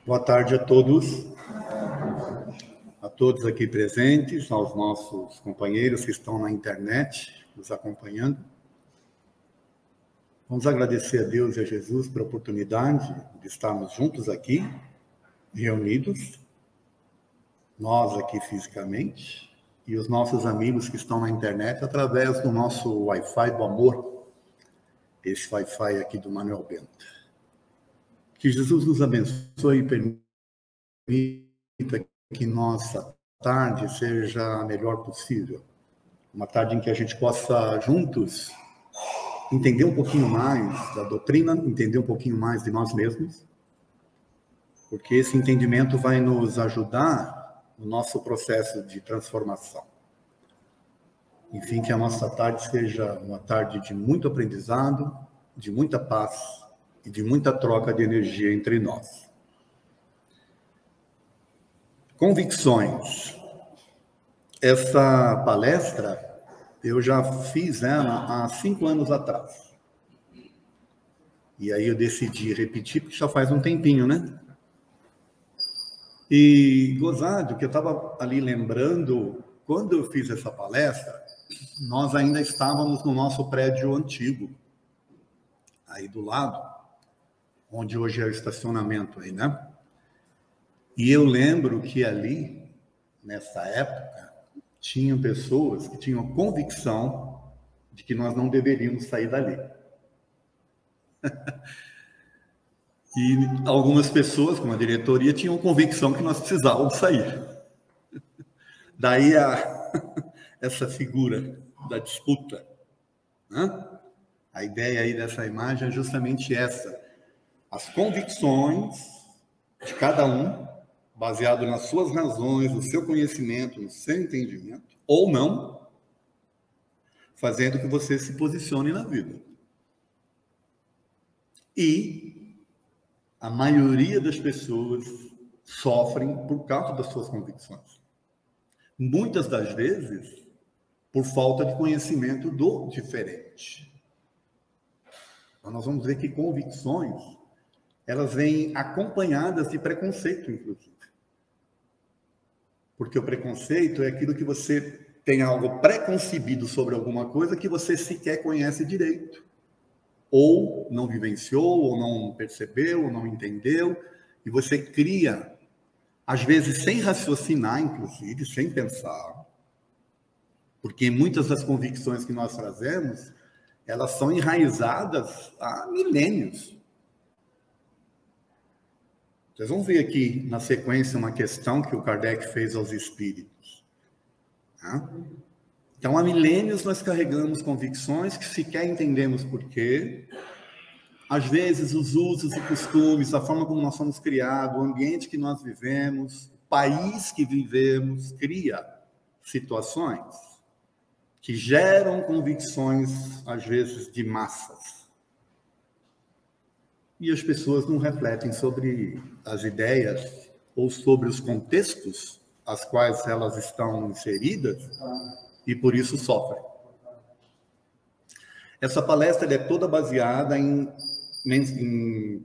Boa tarde a todos aqui presentes, aos nossos companheiros que estão na internet nos acompanhando. Vamos agradecer a Deus e a Jesus pela oportunidade de estarmos juntos aqui, reunidos, nós aqui fisicamente, e os nossos amigos que estão na internet através do nosso Wi-Fi do amor, esse Wi-Fi aqui do Manuel Bento. Que Jesus nos abençoe e permita que nossa tarde seja a melhor possível. Uma tarde em que a gente possa, juntos, entender um pouquinho mais da doutrina, entender um pouquinho mais de nós mesmos, porque esse entendimento vai nos ajudar no nosso processo de transformação. Enfim, que a nossa tarde seja uma tarde de muito aprendizado, de muita paz, e de muita troca de energia entre nós. Convicções. Essa palestra, eu já fiz ela há 5 anos atrás. E aí eu decidi repetir, porque já faz um tempinho, né? E gozado, que eu estava ali lembrando, quando eu fiz essa palestra, nós ainda estávamos no nosso prédio antigo, aí do lado, onde hoje é o estacionamento aí, né? E eu lembro que ali, nessa época, tinham pessoas que tinham convicção de que nós não deveríamos sair dali. E algumas pessoas, como a diretoria, tinham convicção que nós precisávamos sair. Daí essa figura da disputa, né? A ideia aí dessa imagem é justamente essa. As convicções de cada um, baseado nas suas razões, no seu conhecimento, no seu entendimento, ou não, fazendo que você se posicione na vida. E a maioria das pessoas sofrem por causa das suas convicções. Muitas das vezes, por falta de conhecimento do diferente. Então, nós vamos ver que convicções elas vêm acompanhadas de preconceito, inclusive. Porque o preconceito é aquilo que você tem algo preconcebido sobre alguma coisa que você sequer conhece direito. Ou não vivenciou, ou não percebeu, ou não entendeu. E você cria, às vezes sem raciocinar, inclusive, sem pensar. Porque muitas das convicções que nós trazemos, elas são enraizadas há milênios. Vocês vão ver aqui, na sequência, uma questão que o Kardec fez aos espíritos. Tá? Então, há milênios nós carregamos convicções que sequer entendemos por quê. Às vezes, os usos e costumes, a forma como nós somos criados, o ambiente que nós vivemos, o país que vivemos, cria situações que geram convicções, às vezes, de massas. E as pessoas não refletem sobre as ideias ou sobre os contextos às quais elas estão inseridas e por isso sofrem. Essa palestra é toda baseada em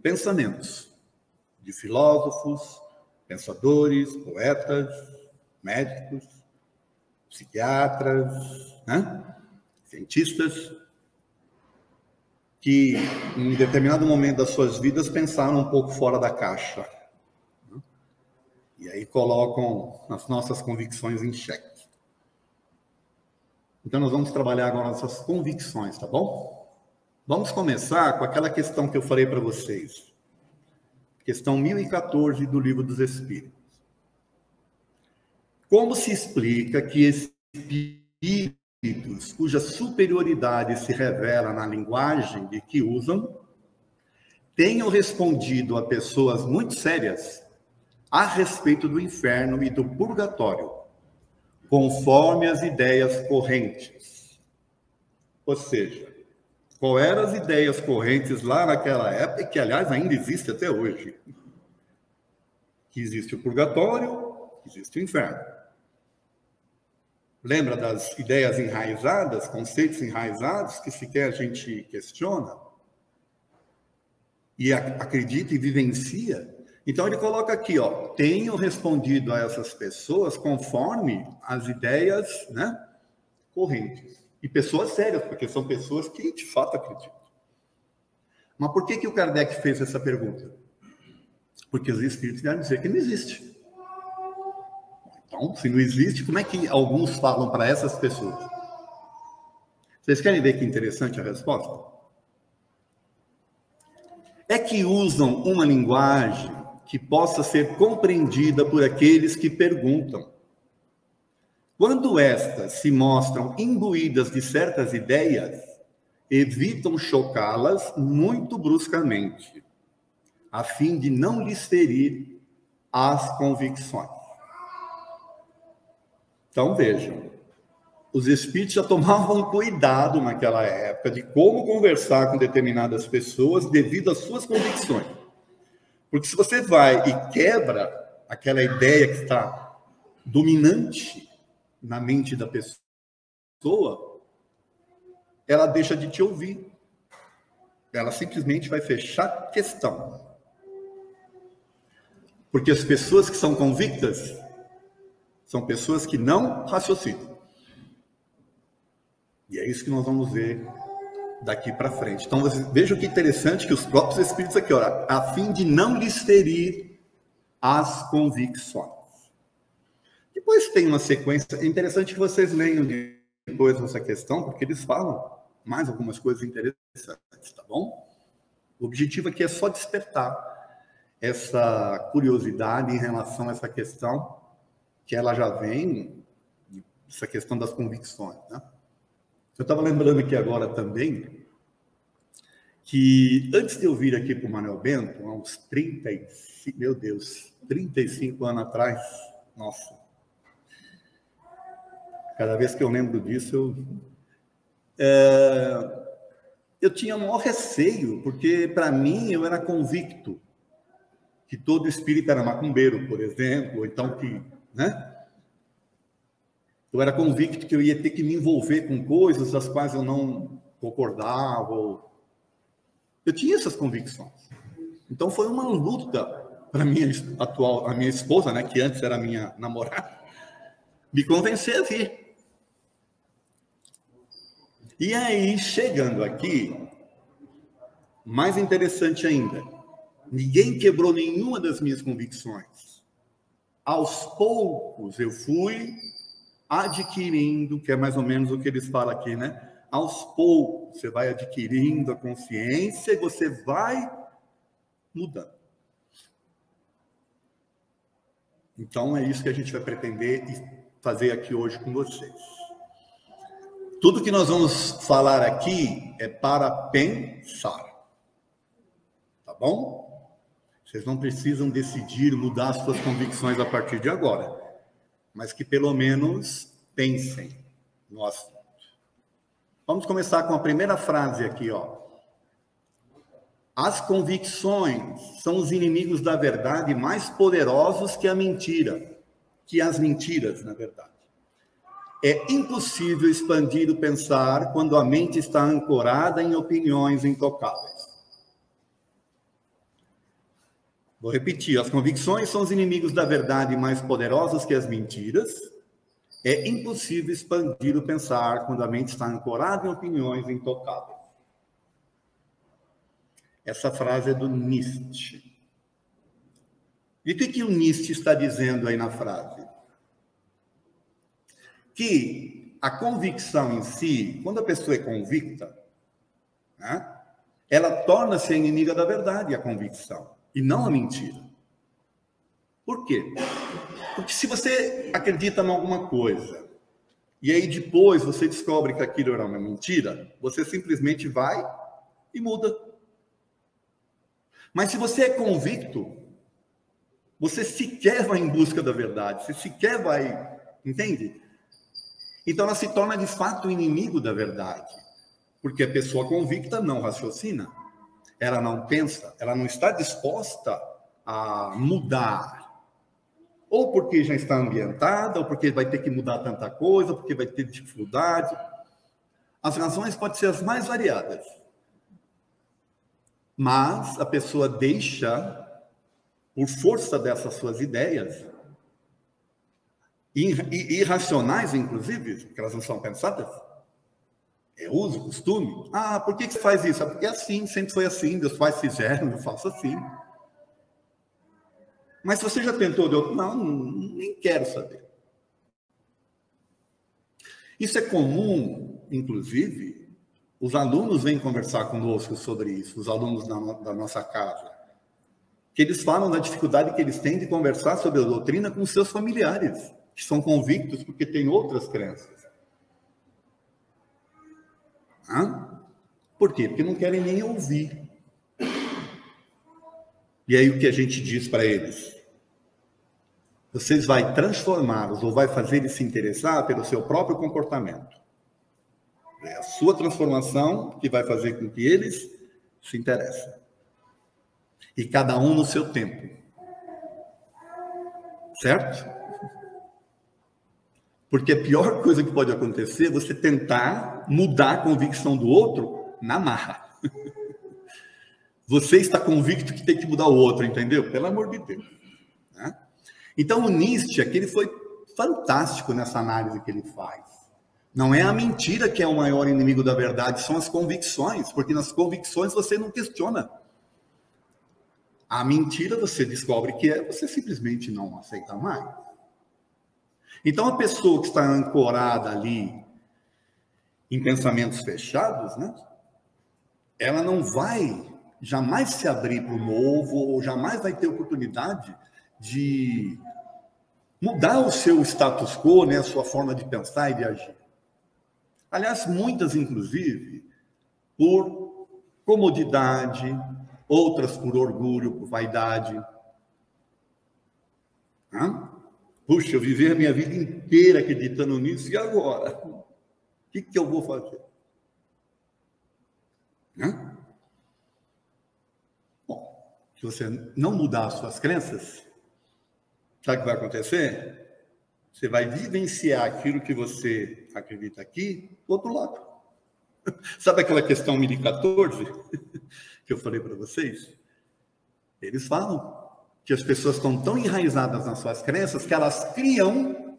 pensamentos de filósofos, pensadores, poetas, médicos, psiquiatras, né? Cientistas, que em determinado momento das suas vidas pensaram um pouco fora da caixa. E aí colocam as nossas convicções em xeque. Então nós vamos trabalhar agora nossas convicções, tá bom? Vamos começar com aquela questão que eu falei para vocês. Questão 1014 do Livro dos Espíritos. Como se explica que espíritos cuja superioridade se revela na linguagem de que usam, tenham respondido a pessoas muito sérias a respeito do inferno e do purgatório, conforme as ideias correntes? Ou seja, qual eram as ideias correntes lá naquela época, que aliás ainda existe até hoje? Que existe o purgatório, que existe o inferno. Lembra das ideias enraizadas, conceitos enraizados, que sequer a gente questiona? E acredita e vivencia? Então ele coloca aqui, ó, tenho respondido a essas pessoas conforme as ideias, né, correntes. E pessoas sérias, porque são pessoas que de fato acreditam. Mas por que o Kardec fez essa pergunta? Porque os espíritos vieram dizer que não existe. Então, se não existe, como é que alguns falam para essas pessoas? Vocês querem ver que interessante a resposta? É que usam uma linguagem que possa ser compreendida por aqueles que perguntam. Quando estas se mostram imbuídas de certas ideias, evitam chocá-las muito bruscamente, a fim de não lhes ferir as convicções. Então, vejam, os espíritos já tomavam cuidado naquela época de como conversar com determinadas pessoas devido às suas convicções. Porque se você vai e quebra aquela ideia que está dominante na mente da pessoa, ela deixa de te ouvir. Ela simplesmente vai fechar a questão. Porque as pessoas que são convictas são pessoas que não raciocinam. E é isso que nós vamos ver daqui para frente. Então, vejam que interessante que os próprios espíritos aqui, olha, a fim de não lhes ferir as convicções. Depois tem uma sequência, é interessante que vocês leiam depois essa questão, porque eles falam mais algumas coisas interessantes, tá bom? O objetivo aqui é só despertar essa curiosidade em relação a essa questão, que ela já vem, essa questão das convicções, né? Eu estava lembrando aqui agora também que antes de eu vir aqui para o Manuel Bento, há uns 35 anos atrás, nossa, cada vez que eu lembro disso, eu tinha o maior receio, porque para mim eu era convicto que todo espírito era macumbeiro, por exemplo, ou então que, né? Eu era convicto que eu ia ter que me envolver com coisas das quais eu não concordava. Eu tinha essas convicções. Então foi uma luta para a minha esposa, né, que antes era minha namorada, me convencer a vir. E aí, chegando aqui, mais interessante ainda, ninguém quebrou nenhuma das minhas convicções. Aos poucos eu fui adquirindo, que é mais ou menos o que eles falam aqui, né? Aos poucos, você vai adquirindo a consciência e você vai mudando. Então, é isso que a gente vai pretender fazer aqui hoje com vocês. Tudo que nós vamos falar aqui é para pensar. Tá bom? Vocês não precisam decidir mudar as suas convicções a partir de agora, mas que pelo menos pensem no assunto. Vamos começar com a primeira frase aqui, ó. As convicções são os inimigos da verdade mais poderosos que a mentira, que as mentiras, na verdade. É impossível expandir o pensar quando a mente está ancorada em opiniões intocáveis. Vou repetir, as convicções são os inimigos da verdade mais poderosos que as mentiras. É impossível expandir o pensar quando a mente está ancorada em opiniões intocáveis. Essa frase é do Nietzsche. E o que o Nietzsche está dizendo aí na frase? Que a convicção em si, quando a pessoa é convicta, né, ela torna-se a inimiga da verdade, a convicção, e não a mentira. Por quê? Porque se você acredita em alguma coisa, e aí depois você descobre que aquilo era uma mentira, você simplesmente vai e muda. Mas se você é convicto, você sequer vai em busca da verdade, você sequer vai, entende? Então ela se torna de fato inimigo da verdade, porque a pessoa convicta não raciocina, ela não pensa, ela não está disposta a mudar. Ou porque já está ambientada, ou porque vai ter que mudar tanta coisa, porque vai ter dificuldade. As razões podem ser as mais variadas. Mas a pessoa deixa por força dessas suas ideias, irracionais, inclusive, porque elas não são pensadas, é uso, costume. Ah, por que você faz isso? Porque é assim, sempre foi assim, meus pais fizeram, eu faço assim. Mas se você já tentou de outro, não, nem quero saber. Isso é comum, inclusive, os alunos vêm conversar conosco sobre isso, os alunos da nossa casa, que eles falam da dificuldade que eles têm de conversar sobre a doutrina com seus familiares, que são convictos porque têm outras crenças. Por quê? Porque não querem nem ouvir. E aí o que a gente diz para eles? Vocês vão transformá-los ou vai fazer eles se interessar pelo seu próprio comportamento. É a sua transformação que vai fazer com que eles se interessem. E cada um no seu tempo. Certo? Porque a pior coisa que pode acontecer é você tentar mudar a convicção do outro na marra. Você está convicto que tem que mudar o outro, entendeu? Pelo amor de Deus. Né? Então, o Nietzsche, ele foi fantástico nessa análise que ele faz. Não é a mentira que é o maior inimigo da verdade, são as convicções, porque nas convicções você não questiona. A mentira você descobre que é, você simplesmente não aceita mais. Então, a pessoa que está ancorada ali em pensamentos fechados, né? Ela não vai jamais se abrir para o novo, ou jamais vai ter oportunidade de mudar o seu status quo, né? A sua forma de pensar e de agir. Aliás, muitas, inclusive, por comodidade, outras por orgulho, por vaidade. Puxa, eu vivi a minha vida inteira acreditando nisso, e agora? O que eu vou fazer? Bom, se você não mudar as suas crenças, sabe o que vai acontecer? Você vai vivenciar aquilo que você acredita aqui do outro lado. Sabe aquela questão 1014 que eu falei para vocês? Eles falam que as pessoas estão tão enraizadas nas suas crenças que elas criam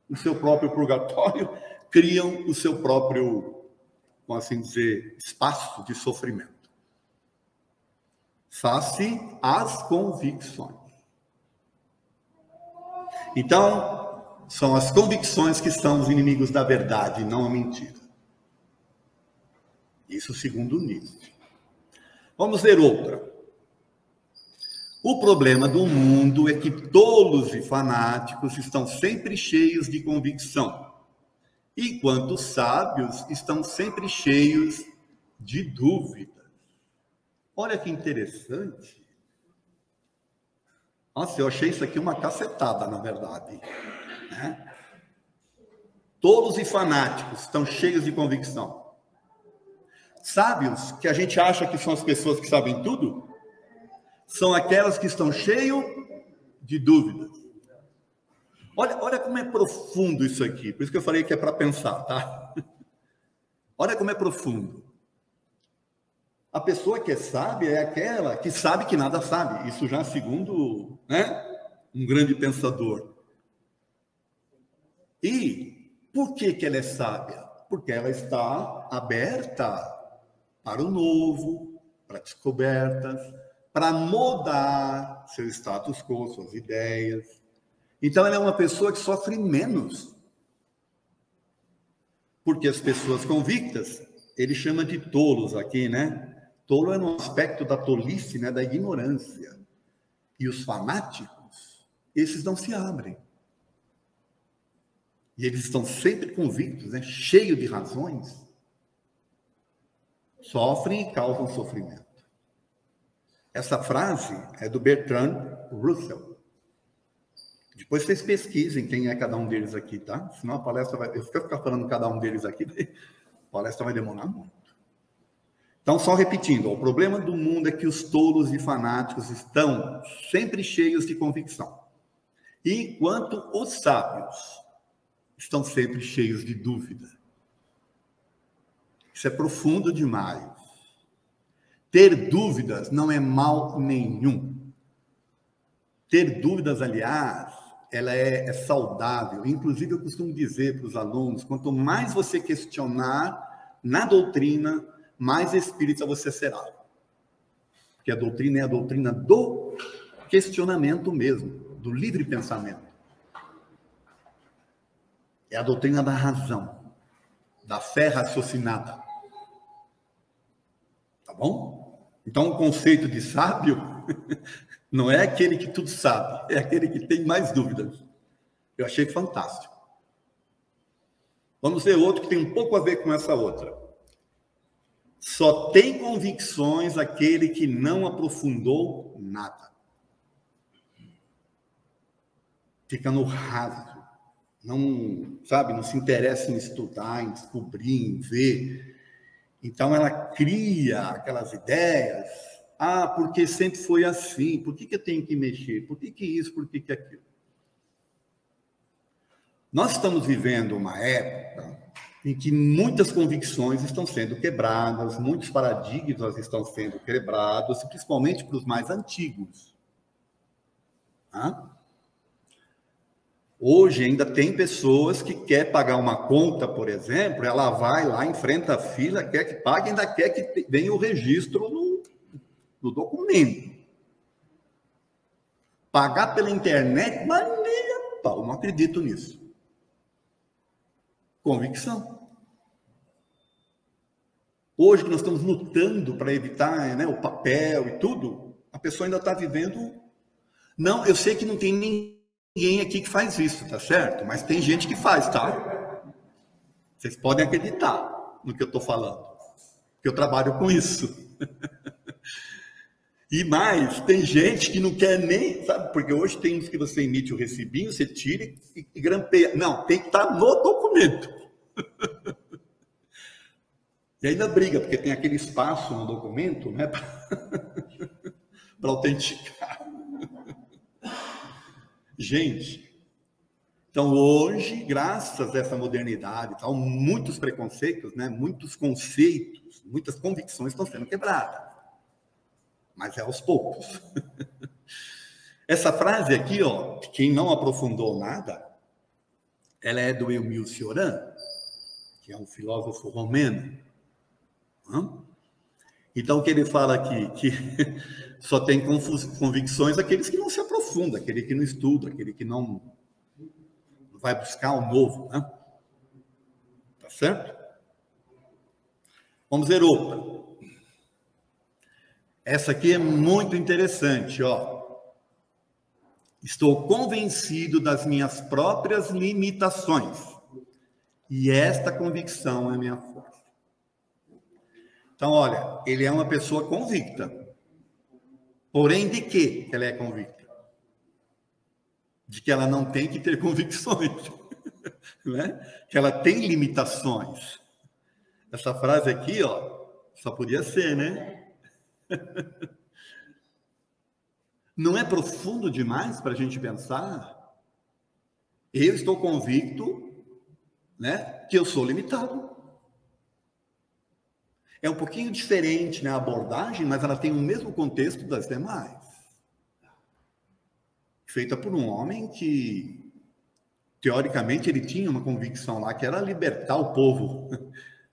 o seu próprio purgatório, criam o seu próprio, como assim dizer, espaço de sofrimento. Face às convicções. Então, são as convicções que são os inimigos da verdade, não a mentira. Isso segundo Nietzsche. Vamos ver outra. O problema do mundo é que tolos e fanáticos estão sempre cheios de convicção, enquanto os sábios estão sempre cheios de dúvida. Olha que interessante. Nossa, eu achei isso aqui uma cacetada, na verdade. Né? Tolos e fanáticos estão cheios de convicção. Sábios, que a gente acha que são as pessoas que sabem tudo, são aquelas que estão cheias de dúvidas. Olha como é profundo isso aqui. Por isso que eu falei que é para pensar, tá? Olha como é profundo. A pessoa que é sábia é aquela que sabe que nada sabe. Isso já segundo, né, um grande pensador. E por que ela é sábia? Porque ela está aberta para o novo, para descobertas, para mudar seu status quo, suas ideias. Então, ela é uma pessoa que sofre menos. Porque as pessoas convictas, ele chama de tolos aqui, né? Tolo é no aspecto da tolice, né? Da ignorância. E os fanáticos, esses não se abrem. E eles estão sempre convictos, né? Cheios de razões. Sofrem e causam sofrimento. Essa frase é do Bertrand Russell. Depois vocês pesquisem quem é cada um deles aqui, tá? Senão a palestra vai... Eu ficar falando cada um deles aqui, a palestra vai demorar muito. Então, só repetindo, o problema do mundo é que os tolos e fanáticos estão sempre cheios de convicção. Enquanto os sábios estão sempre cheios de dúvida. Isso é profundo demais. Ter dúvidas não é mal nenhum. Ter dúvidas, aliás, ela é saudável. Inclusive, eu costumo dizer para os alunos, quanto mais você questionar na doutrina, mais espírita você será. Porque a doutrina é a doutrina do questionamento mesmo, do livre pensamento. É a doutrina da razão, da fé raciocinada. Tá bom? Então, o conceito de sábio não é aquele que tudo sabe, é aquele que tem mais dúvidas. Eu achei fantástico. Vamos ver outro que tem um pouco a ver com essa outra. Só tem convicções aquele que não aprofundou nada. Fica no raso. Não, sabe, não se interessa em estudar, em descobrir, em ver. Então, ela cria aquelas ideias. Ah, porque sempre foi assim. Por que eu tenho que mexer? Por que isso? Por que aquilo? Nós estamos vivendo uma época em que muitas convicções estão sendo quebradas, muitos paradigmas estão sendo quebrados, principalmente para os mais antigos. Hoje ainda tem pessoas que quer pagar uma conta, por exemplo, ela vai lá, enfrenta a fila, quer que pague, ainda quer que venha o registro no documento. Pagar pela internet, mas nem a pau, não acredito nisso. Convicção. Hoje que nós estamos lutando para evitar, né, o papel e tudo, a pessoa ainda está vivendo... Não, eu sei que não tem ninguém aqui que faz isso, tá certo? Mas tem gente que faz, tá? Vocês podem acreditar no que eu estou falando, porque eu trabalho com isso. E mais, tem gente que não quer nem, sabe? Porque hoje tem uns que você emite o recibinho, você tira e grampeia. Não, tem que estar no documento. E ainda briga, porque tem aquele espaço no documento, né? Para autenticar. Gente, então hoje, graças a essa modernidade, tal, muitos preconceitos, né? Muitos conceitos, muitas convicções estão sendo quebradas. Mas é aos poucos. Essa frase aqui, ó, quem não aprofundou nada, ela é do Émile Cioran, que é um filósofo romeno. Então, o que ele fala aqui, que só tem convicções aqueles que não se aprofundam, aquele que não estuda, aquele que não vai buscar o novo, né? Tá certo? Vamos ver outra. Essa aqui é muito interessante, ó. Estou convencido das minhas próprias limitações. E esta convicção é minha força. Então, olha, ele é uma pessoa convicta. Porém, de que ela é convicta? De que ela não tem que ter convicções. Né? Que ela tem limitações. Essa frase aqui, ó, só podia ser, né? Não é profundo demais para a gente pensar? Eu estou convicto, né, que eu sou limitado. É um pouquinho diferente, né, a abordagem, mas ela tem o mesmo contexto das demais. Feita por um homem que, teoricamente, ele tinha uma convicção lá, que era libertar o povo,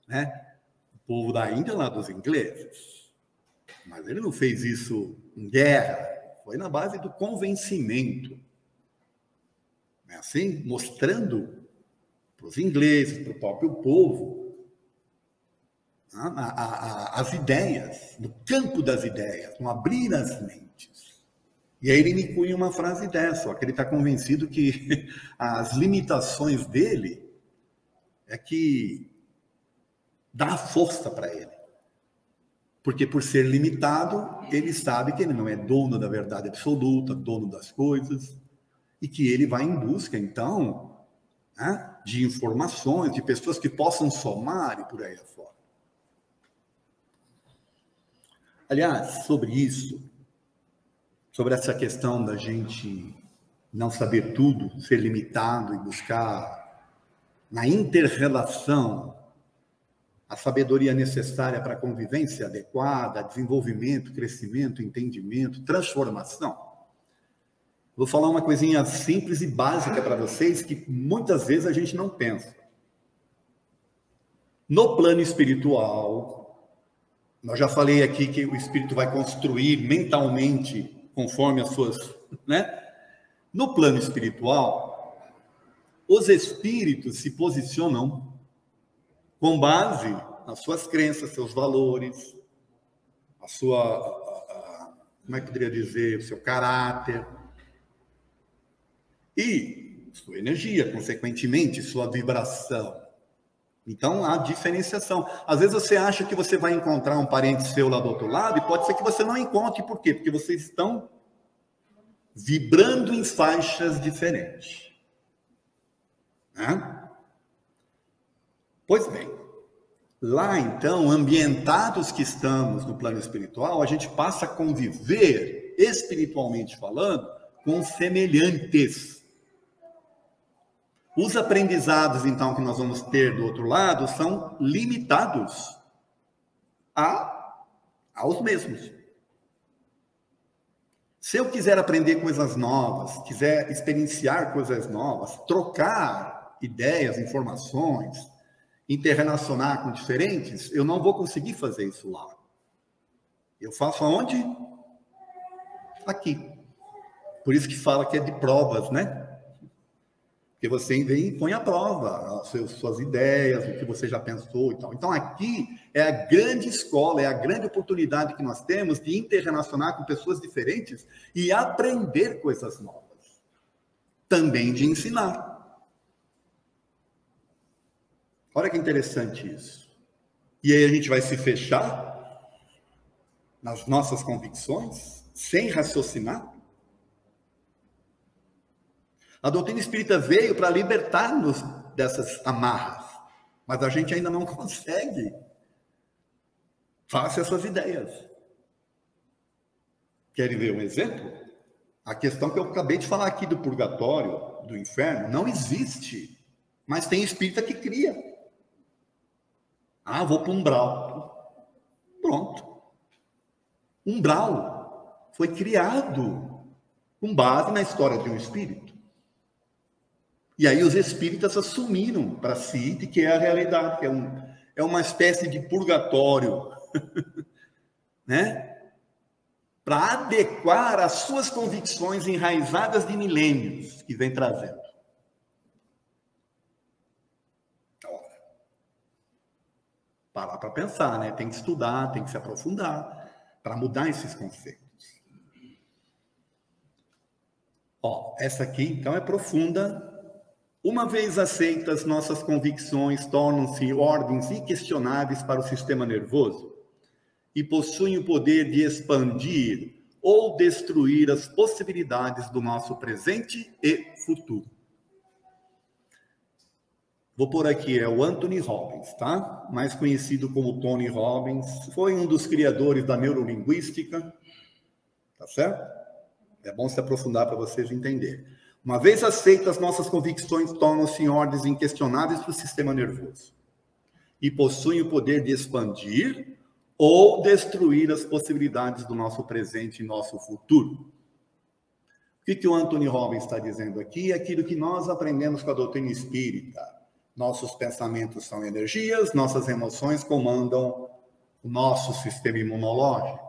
né? O povo da Índia, lá dos ingleses. Mas ele não fez isso em guerra, foi na base do convencimento. Não é assim? Mostrando para os ingleses, para o próprio povo, as ideias, no campo das ideias, no abrir as mentes. E aí ele me cunha uma frase dessa, ó, que ele está convencido que as limitações dele é que dá força para ele. Porque por ser limitado, ele sabe que ele não é dono da verdade absoluta, dono das coisas, e que ele vai em busca, então, né, de informações, de pessoas que possam somar e por aí afora. Aliás, sobre isso, sobre essa questão da gente não saber tudo, ser limitado e buscar na inter-relação a sabedoria necessária para a convivência adequada, desenvolvimento, crescimento, entendimento, transformação. Vou falar uma coisinha simples e básica para vocês que muitas vezes a gente não pensa. No plano espiritual, nós já falei aqui que o espírito vai construir mentalmente conforme as suas, né? No plano espiritual, os espíritos se posicionam com base nas suas crenças, seus valores, a sua, como é que eu poderia dizer, o seu caráter e sua energia, consequentemente, sua vibração. Então, há diferenciação. Às vezes você acha que você vai encontrar um parente seu lá do outro lado e pode ser que você não encontre. Por quê? Porque vocês estão vibrando em faixas diferentes. Né? Pois bem, lá então, ambientados que estamos no plano espiritual, a gente passa a conviver, espiritualmente falando, com semelhantes. Os aprendizados, então, que nós vamos ter do outro lado são limitados aos mesmos. Se eu quiser aprender coisas novas, quiser experienciar coisas novas, trocar ideias, informações, interrelacionar com diferentes, eu não vou conseguir fazer isso lá. Eu faço aonde? Aqui. Por isso que fala que é de provas, né? Porque você vem e põe à prova as suas ideias, o que você já pensou e tal. Então, aqui é a grande escola, é a grande oportunidade que nós temos de interrelacionar com pessoas diferentes e aprender coisas novas. Também de ensinar. Olha que interessante isso. E aí a gente vai se fechar nas nossas convicções, sem raciocinar. A doutrina espírita veio para libertar-nos dessas amarras, mas a gente ainda não consegue. Faça essas ideias. Querem ver um exemplo? A questão que eu acabei de falar aqui do purgatório, do inferno, não existe, mas tem espírita que cria. Ah, vou para um umbral. Pronto. Umbral foi criado com base na história de um espírito. E aí os espíritas assumiram para si de que é a realidade, que é uma espécie de purgatório, né? Para adequar as suas convicções enraizadas de milênios que vem trazendo. Parar para pensar, né? Tem que estudar, tem que se aprofundar para mudar esses conceitos. Ó, essa aqui, então, é profunda. Uma vez aceitas, nossas convicções tornam-se ordens inquestionáveis para o sistema nervoso e possuem o poder de expandir ou destruir as possibilidades do nosso presente e futuro. Vou pôr aqui, é o Anthony Robbins, tá? Mais conhecido como Tony Robbins. Foi um dos criadores da neurolinguística, tá certo? É bom se aprofundar para vocês entenderem. Uma vez aceitas, nossas convicções tornam-se em ordens inquestionáveis para o sistema nervoso e possuem o poder de expandir ou destruir as possibilidades do nosso presente e nosso futuro. O que o Anthony Robbins está dizendo aqui é aquilo que nós aprendemos com a doutrina espírita. Nossos pensamentos são energias, nossas emoções comandam o nosso sistema imunológico.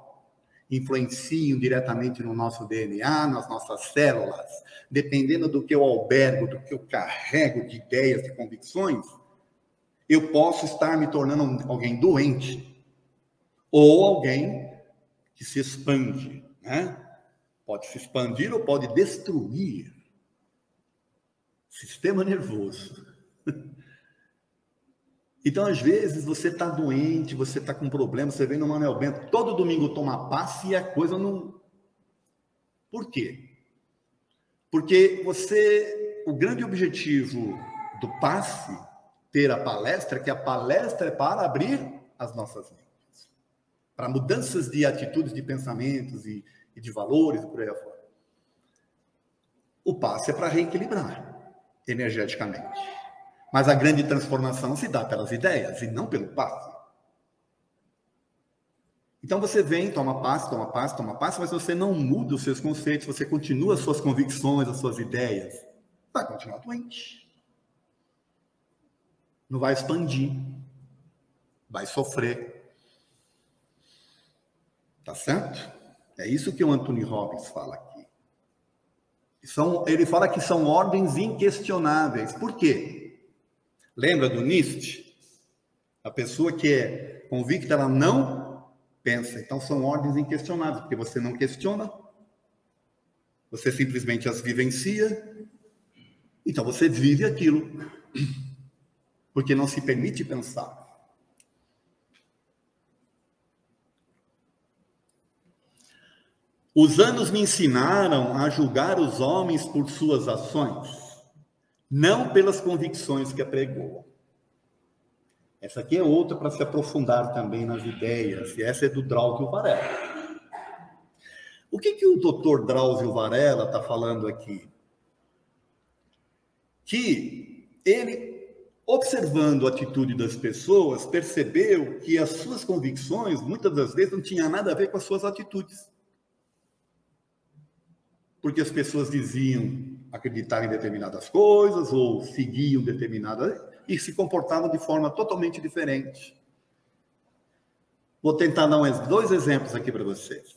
Influenciam diretamente no nosso DNA, nas nossas células. Dependendo do que eu albergo, do que eu carrego de ideias e convicções, eu posso estar me tornando alguém doente ou alguém que se expande, né? Pode se expandir ou pode destruir. Sistema nervoso. Então, às vezes, você está doente, você está com problema, você vem no Manuel Bento, todo domingo toma passe e a coisa não... Por quê? Porque o grande objetivo do passe, ter a palestra, é que a palestra é para abrir as nossas mentes, para mudanças de atitudes, de pensamentos e de valores, e por aí afora. O passe é para reequilibrar energeticamente. Mas a grande transformação se dá pelas ideias e não pelo passe. Então você vem, toma passo, mas você não muda os seus conceitos, você continua as suas convicções, as suas ideias. Vai continuar doente. Não vai expandir. Vai sofrer. Tá certo? É isso que o Anthony Robbins fala aqui. Ele fala que são ordens inquestionáveis. Por quê? Lembra do Nietzsche? A pessoa que é convicta, ela não pensa. Então, são ordens inquestionáveis, porque você não questiona, você simplesmente as vivencia, então você vive aquilo, porque não se permite pensar. Os anos me ensinaram a julgar os homens por suas ações, não pelas convicções que apregoam. Essa aqui é outra para se aprofundar também nas ideias, e essa é do Drauzio Varela. O que o doutor Drauzio Varela está falando aqui? Que ele, observando a atitude das pessoas, percebeu que as suas convicções, muitas das vezes, não tinham nada a ver com as suas atitudes. Porque as pessoas diziam acreditar em determinadas coisas, ou seguiam determinadas, e se comportavam de forma totalmente diferente. Vou tentar dar dois exemplos aqui para vocês.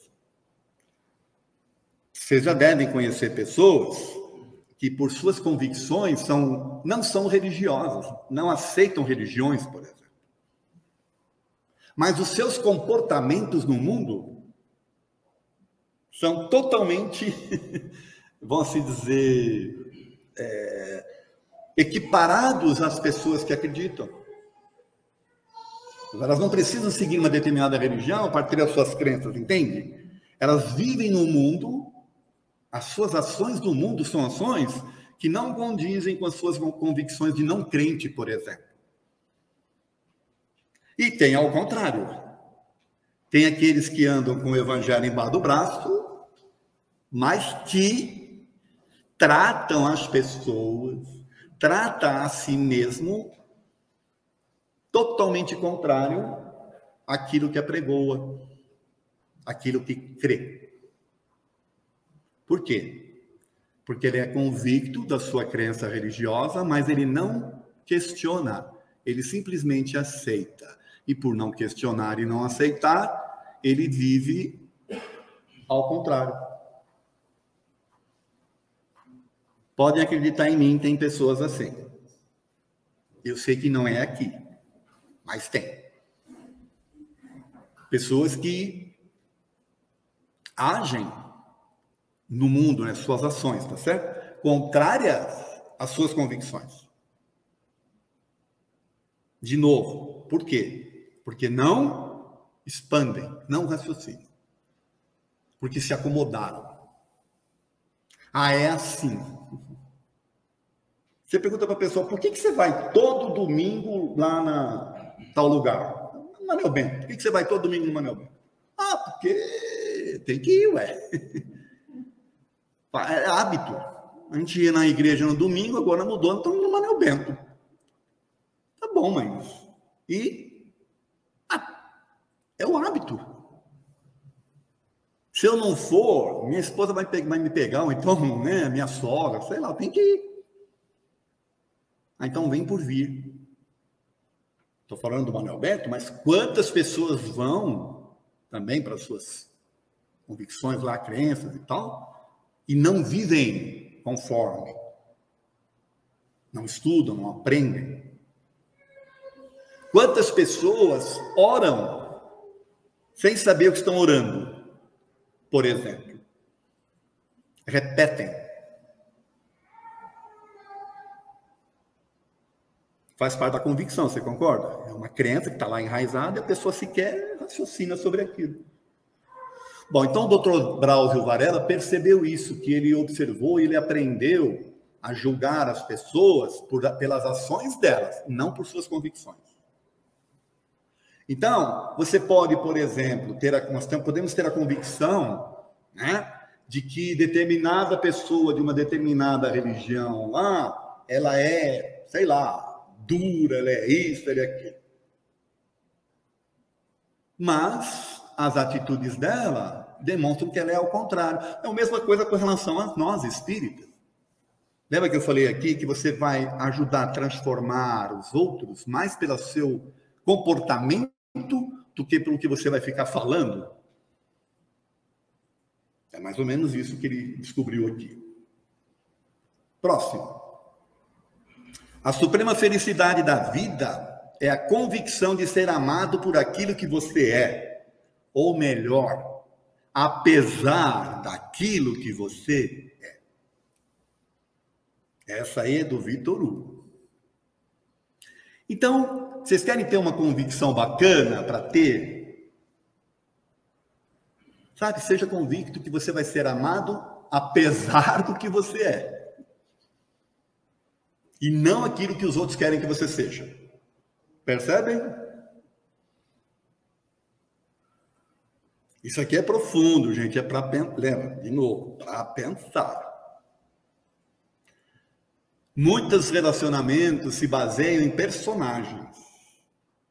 Vocês já devem conhecer pessoas que, por suas convicções, não são religiosas, não aceitam religiões, por exemplo. Mas os seus comportamentos no mundo são totalmente, vamos assim dizer, equiparados às pessoas que acreditam. Elas não precisam seguir uma determinada religião para ter as suas crenças, entende? Elas vivem no mundo, as suas ações no mundo são ações que não condizem com as suas convicções de não crente, por exemplo. E tem ao contrário. Tem aqueles que andam com o evangelho embaixo do braço, mas que tratam as pessoas, tratam a si mesmo totalmente contrário àquilo que apregoa, àquilo que crê. Por quê? Porque ele é convicto da sua crença religiosa, mas ele não questiona, ele simplesmente aceita. E por não questionar e não aceitar, ele vive ao contrário. Podem acreditar em mim, tem pessoas assim. Eu sei que não é aqui, mas tem. Pessoas que agem no mundo, né, suas ações, tá certo? Contrárias às suas convicções. De novo, por quê? Porque não expandem, não raciocinam. Porque se acomodaram. Ah, é assim. Você pergunta para a pessoa, por que você vai todo domingo lá na tal lugar? No Manuel Bento. Por que você vai todo domingo no Manuel Bento? Ah, porque tem que ir, ué. É hábito. A gente ia na igreja no domingo, agora mudou, então no Manuel Bento. Tá bom, mas... é o hábito. Se eu não for, minha esposa vai me pegar, ou então, né, minha sogra, sei lá, tem que ir. Então vem por vir. Estou falando do Manuel Bento, mas quantas pessoas vão também para suas convicções lá, crenças e tal, e não vivem conforme. Não estudam, não aprendem. Quantas pessoas oram sem saber o que estão orando, por exemplo. Repetem. Faz parte da convicção, você concorda? É uma crença que está lá enraizada e a pessoa sequer raciocina sobre aquilo. Bom, então o doutor Drauzio Varela percebeu isso, que ele observou e ele aprendeu a julgar as pessoas pelas ações delas, não por suas convicções. Então, você pode, por exemplo, podemos ter a convicção, né, de que determinada pessoa de uma determinada religião lá, ela é, sei lá, dura, ela é isso, ela é aquilo. Mas as atitudes dela demonstram que ela é ao contrário. É a mesma coisa com relação a nós, espíritas. Lembra que eu falei aqui que você vai ajudar a transformar os outros mais pelo seu comportamento do que pelo que você vai ficar falando? É mais ou menos isso que ele descobriu aqui. Próximo. A suprema felicidade da vida é a convicção de ser amado por aquilo que você é. Ou melhor, apesar daquilo que você é. Essa aí é do Vitor Hugo. Então, vocês querem ter uma convicção bacana para ter? Sabe, seja convicto que você vai ser amado apesar do que você é. E não aquilo que os outros querem que você seja. Percebem? Isso aqui é profundo, gente. É para pensar. Lembra, de novo, para pensar. Muitos relacionamentos se baseiam em personagens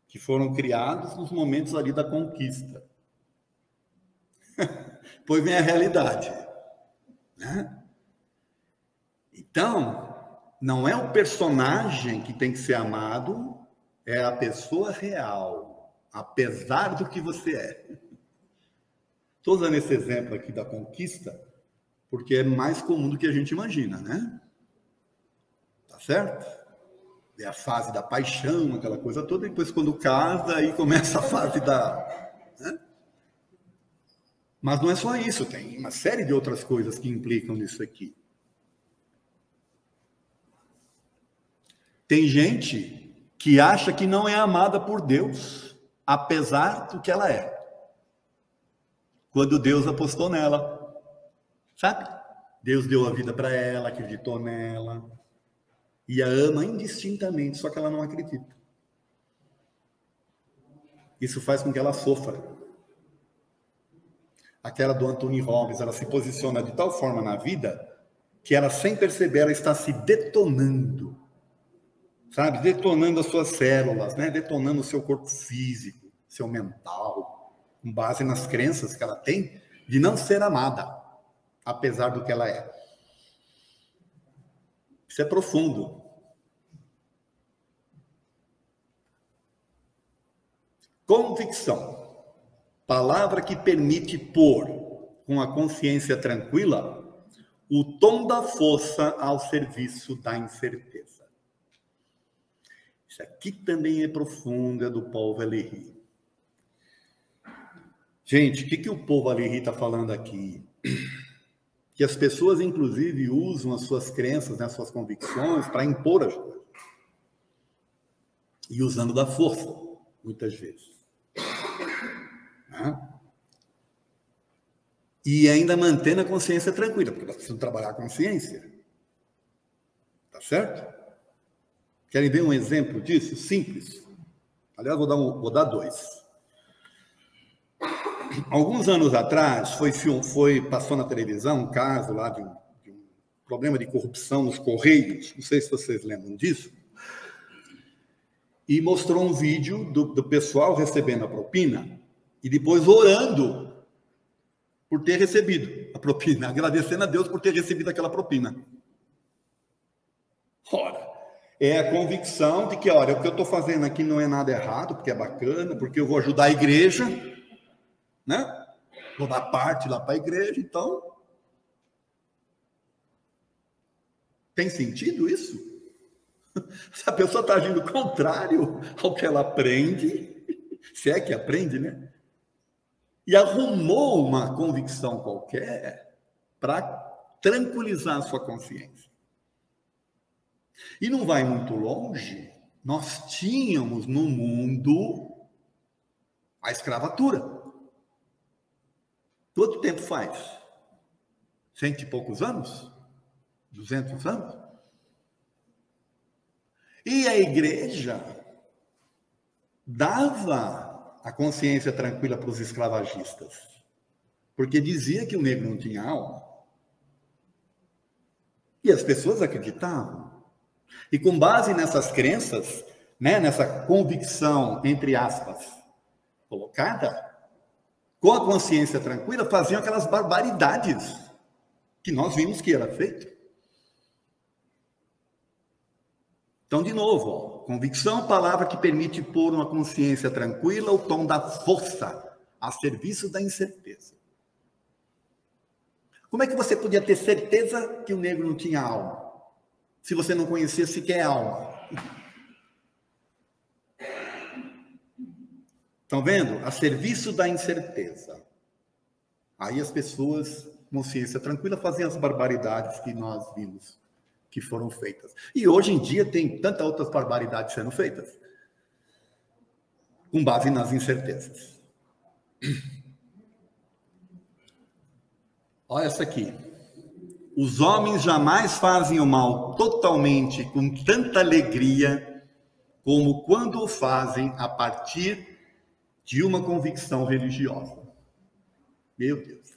que foram criados nos momentos ali da conquista. Pois vem a realidade, né? Então, não é o personagem que tem que ser amado, é a pessoa real, apesar do que você é. Estou usando esse exemplo aqui da conquista, porque é mais comum do que a gente imagina, né? Tá certo? É a fase da paixão, aquela coisa toda, e depois quando casa, aí começa a fase da... Né? Mas não é só isso, tem uma série de outras coisas que implicam nisso aqui. Tem gente que acha que não é amada por Deus, apesar do que ela é. Quando Deus apostou nela, sabe? Deus deu a vida para ela, acreditou nela, e a ama indistintamente, só que ela não acredita. Isso faz com que ela sofra. Aquela do Anthony Robbins, ela se posiciona de tal forma na vida que ela, sem perceber, ela está se detonando. Sabe? Detonando as suas células, né? Detonando o seu corpo físico, seu mental, com base nas crenças que ela tem de não ser amada, apesar do que ela é. Isso é profundo. Convicção. Palavra que permite pôr, com a consciência tranquila, o tom da força ao serviço da incerteza. Isso aqui também é profundo, é do Paul Valéry. Gente, o que o Paul Valéry está falando aqui? Que as pessoas, inclusive, usam as suas crenças, né, as suas convicções, para impor as coisas. E usando da força, muitas vezes. E ainda mantendo a consciência tranquila, porque nós precisamos trabalhar a consciência. Tá certo? Querem ver um exemplo disso? Simples. Aliás, vou dar dois. Alguns anos atrás, passou na televisão um caso lá de um problema de corrupção nos Correios. Não sei se vocês lembram disso. E mostrou um vídeo do pessoal recebendo a propina e depois orando por ter recebido a propina, agradecendo a Deus por ter recebido aquela propina. Ora, é a convicção de que, olha, o que eu estou fazendo aqui não é nada errado, porque é bacana, porque eu vou ajudar a igreja, né? Vou dar parte lá para a igreja, então... Tem sentido isso? Se a pessoa está agindo contrário ao que ela aprende, se é que aprende, né? E arrumou uma convicção qualquer para tranquilizar a sua consciência. E não vai muito longe, nós tínhamos no mundo a escravatura. Quanto tempo faz? 100 e poucos anos? 200 anos? E a igreja dava a consciência tranquila para os escravagistas, porque dizia que o negro não tinha alma. E as pessoas acreditavam. E com base nessas crenças, né, nessa convicção, entre aspas, colocada, com a consciência tranquila, faziam aquelas barbaridades que nós vimos que era feito. Então, de novo, ó, convicção, palavra que permite pôr uma consciência tranquila, o tom da força, a serviço da incerteza. Como é que você podia ter certeza que o negro não tinha alma, se você não conhecia sequer alma? Estão vendo? A serviço da incerteza. Aí as pessoas, consciência tranquila, faziam as barbaridades que nós vimos que foram feitas. E hoje em dia tem tantas outras barbaridades sendo feitas, com base nas incertezas. Olha essa aqui. Os homens jamais fazem o mal totalmente com tanta alegria como quando o fazem a partir de uma convicção religiosa. Meu Deus.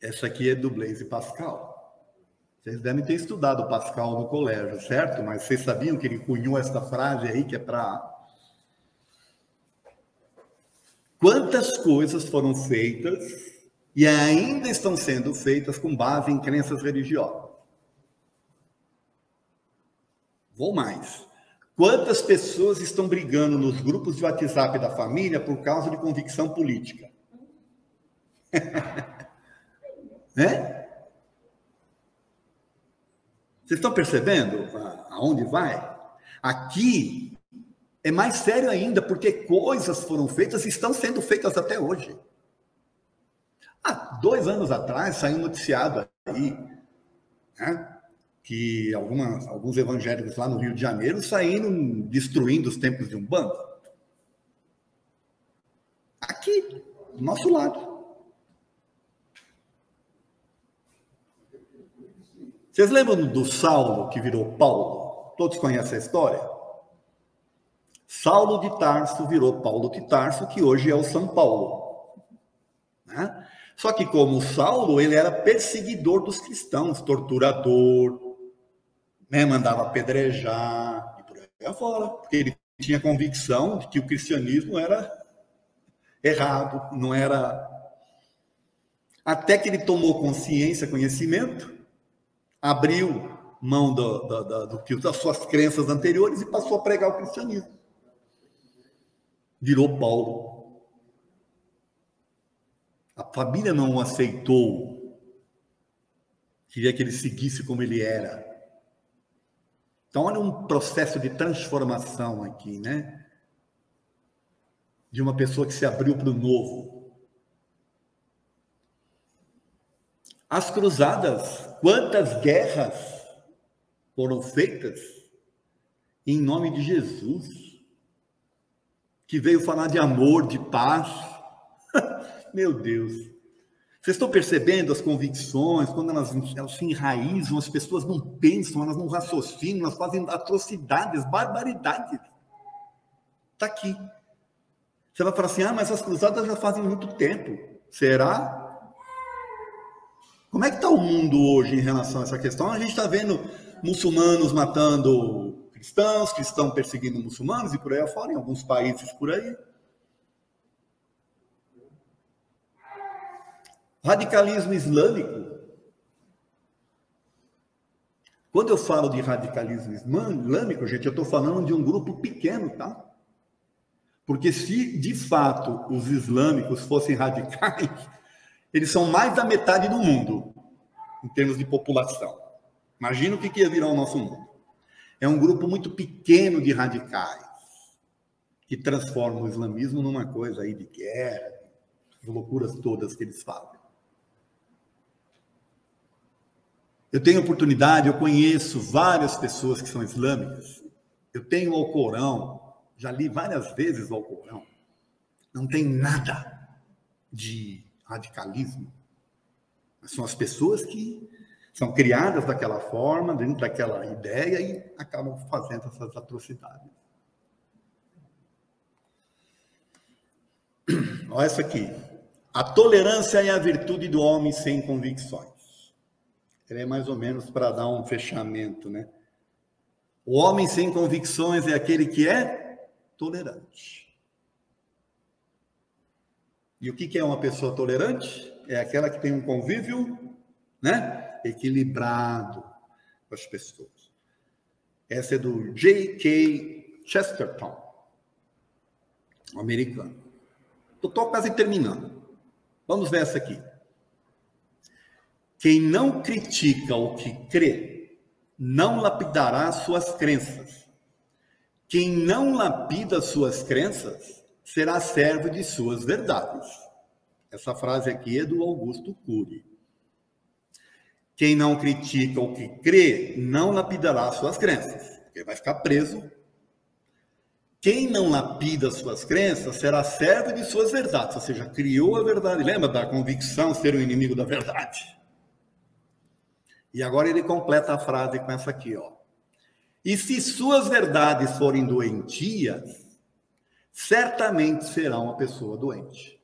Essa aqui é do Blaise Pascal. Vocês devem ter estudado Pascal no colégio, certo? Mas vocês sabiam que ele cunhou essa frase aí que é para... Quantas coisas foram feitas e ainda estão sendo feitas com base em crenças religiosas? Vou mais. Quantas pessoas estão brigando nos grupos de WhatsApp da família por causa de convicção política? Né? Vocês estão percebendo aonde vai? Aqui é mais sério ainda, porque coisas foram feitas e estão sendo feitas até hoje. Há 2 anos atrás saiu um noticiado aí, né, que alguns evangélicos lá no Rio de Janeiro saíram destruindo os templos de Umbanda. Aqui, do nosso lado. Vocês lembram do Saulo que virou Paulo? Todos conhecem a história? Saulo de Tarso virou Paulo de Tarso, que hoje é o São Paulo. Né? Só que como Saulo, ele era perseguidor dos cristãos, torturador, né? Mandava apedrejar e por aí afora, porque ele tinha convicção de que o cristianismo era errado, não era... Até que ele tomou consciência, conhecimento, abriu mão das suas crenças anteriores e passou a pregar o cristianismo. Virou Paulo. A família não o aceitou. Queria que ele seguisse como ele era. Então, olha um processo de transformação aqui, né? De uma pessoa que se abriu para o novo. As cruzadas, quantas guerras foram feitas em nome de Jesus, que veio falar de amor, de paz. Meu Deus. Vocês estão percebendo as convicções, quando elas se enraizam, as pessoas não pensam, elas não raciocinam, elas fazem atrocidades, barbaridades. Está aqui. Você vai falar assim, mas as cruzadas já fazem muito tempo. Será? Como é que está o mundo hoje em relação a essa questão? A gente está vendo muçulmanos matando cristãos, cristãos perseguindo muçulmanos e por aí afora, em alguns países por aí. Radicalismo islâmico. Quando eu falo de radicalismo islâmico, gente, eu estou falando de um grupo pequeno, tá? Porque se, de fato, os islâmicos fossem radicais, eles são mais da metade do mundo, em termos de população. Imagina o que ia virar o nosso mundo. É um grupo muito pequeno de radicais, que transformam o islamismo numa coisa aí de guerra, as loucuras todas que eles falam. Eu tenho oportunidade, eu conheço várias pessoas que são islâmicas. Eu tenho o Alcorão, já li várias vezes o Alcorão. Não tem nada de radicalismo. São as pessoas que são criadas daquela forma, dentro daquela ideia e acabam fazendo essas atrocidades. Olha essa aqui. A tolerância é a virtude do homem sem convicções. Ela é mais ou menos para dar um fechamento, né? O homem sem convicções é aquele que é tolerante. E o que é uma pessoa tolerante? É aquela que tem um convívio, né, equilibrado com as pessoas. Essa é do J.K. Chesterton, um americano. Estou quase terminando. Vamos ver essa aqui. Quem não critica o que crê, não lapidará suas crenças. Quem não lapida suas crenças, será servo de suas verdades. Essa frase aqui é do Augusto Cury. Quem não critica o que crê, não lapidará suas crenças, porque vai ficar preso. Quem não lapida suas crenças, será servo de suas verdades, ou seja, criou a verdade. Lembra da convicção ser o inimigo da verdade? E agora ele completa a frase com essa aqui, ó. E se suas verdades forem doentias, certamente será uma pessoa doente.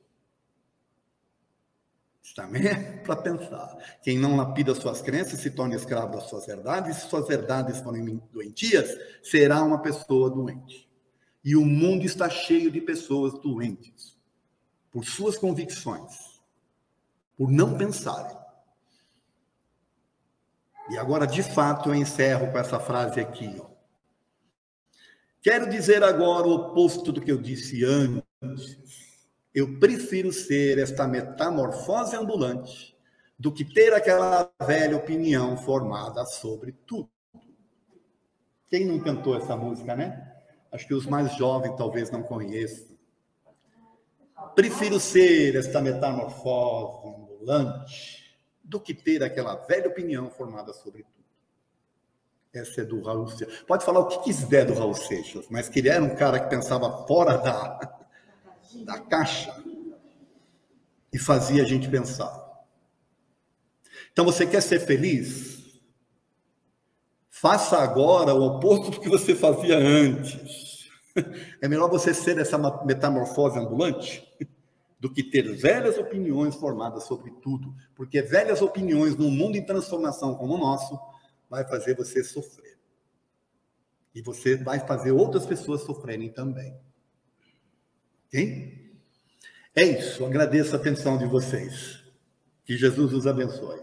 Isso também é para pensar. Quem não lapida suas crenças se torna escravo das suas verdades, e se suas verdades forem doentias, será uma pessoa doente. E o mundo está cheio de pessoas doentes, por suas convicções, por não pensarem. E agora, de fato, eu encerro com essa frase aqui, ó. Quero dizer agora o oposto do que eu disse antes. Eu prefiro ser esta metamorfose ambulante do que ter aquela velha opinião formada sobre tudo. Quem não cantou essa música, né? Acho que os mais jovens talvez não conheçam. Prefiro ser esta metamorfose ambulante do que ter aquela velha opinião formada sobre tudo. Essa é do Raul Seixas. Pode falar o que quiser do Raul Seixas, mas que ele era um cara que pensava fora da caixa e fazia a gente pensar. Então, você quer ser feliz? Faça agora o oposto do que você fazia antes. É melhor você ser essa metamorfose ambulante do que ter velhas opiniões formadas sobre tudo, porque velhas opiniões num mundo em transformação como o nosso vai fazer você sofrer. E você vai fazer outras pessoas sofrerem também. Ok? É isso. Agradeço a atenção de vocês. Que Jesus os abençoe.